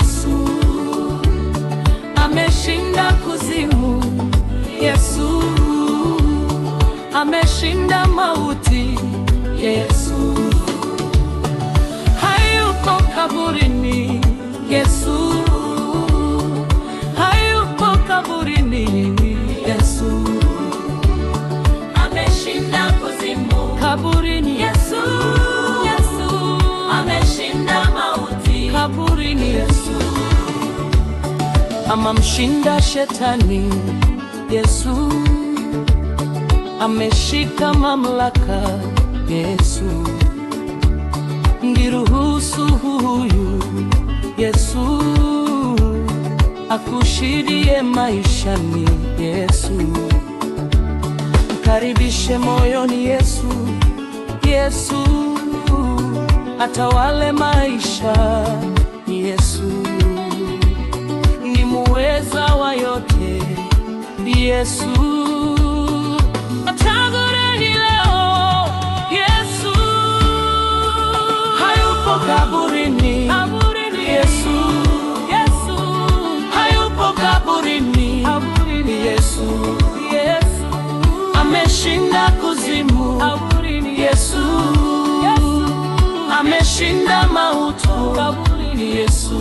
Yesu ameshinda kuzimu. Yesu ameshinda mauti. Yesu hayuko kaburini. Yesu hayuko kaburini. Yesu ameshinda kuzimu. Kaburini Yesu, Yesu ameshinda mauti. Kaburini Yesu amamshinda shetani. Yesu ameshika mamlaka. Yesu ngiruhusu huyu Yesu akushidie maishani. Yesu mkaribishe moyoni. Yesu, Yesu atawale maisha. Yesu ni muweza wa yote. Yesu atagureni leo. Yesu hayupo kaburini. Yesu, Yesu hayupo kaburini. Yesu, Yesu ameshinda kuzimu. Yesu, Yesu ameshinda mauti. Yesu,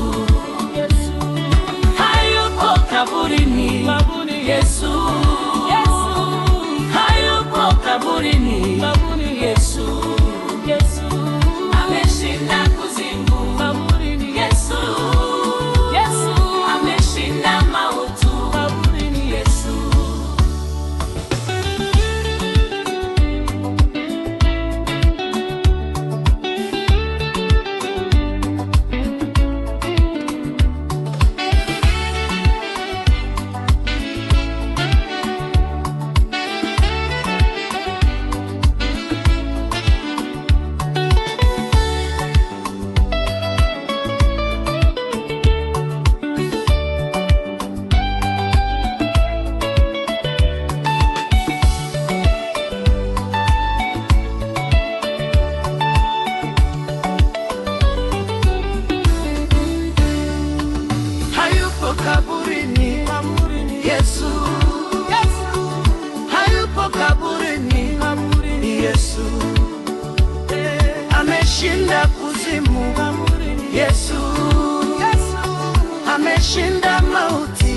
Yesu hayupo kaburini. Yesu, Yesu hayupo kaburini. Yesu, Yesu ameshinda kuzimu. Yesu, Yesu ameshinda mauti. Yesu kaburini. Yesu, Yesu hayupo kaburini. Yesu ameshinda kuzimu. Yesu, Yesu ameshinda mauti.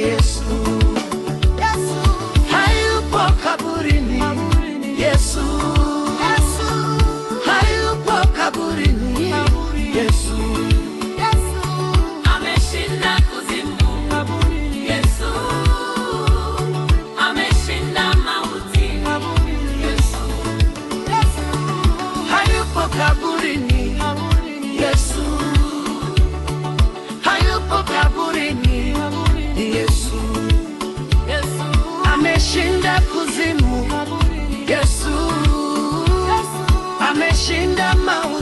Yesu, Yesu hayupo kaburini. Yesu, Yesu hayupo kaburini. Yesu kaburini. Yesu hayupo kaburini. Yesu, Yesu ameshinda kuzimu. Yesu, Yesu ameshinda mauti.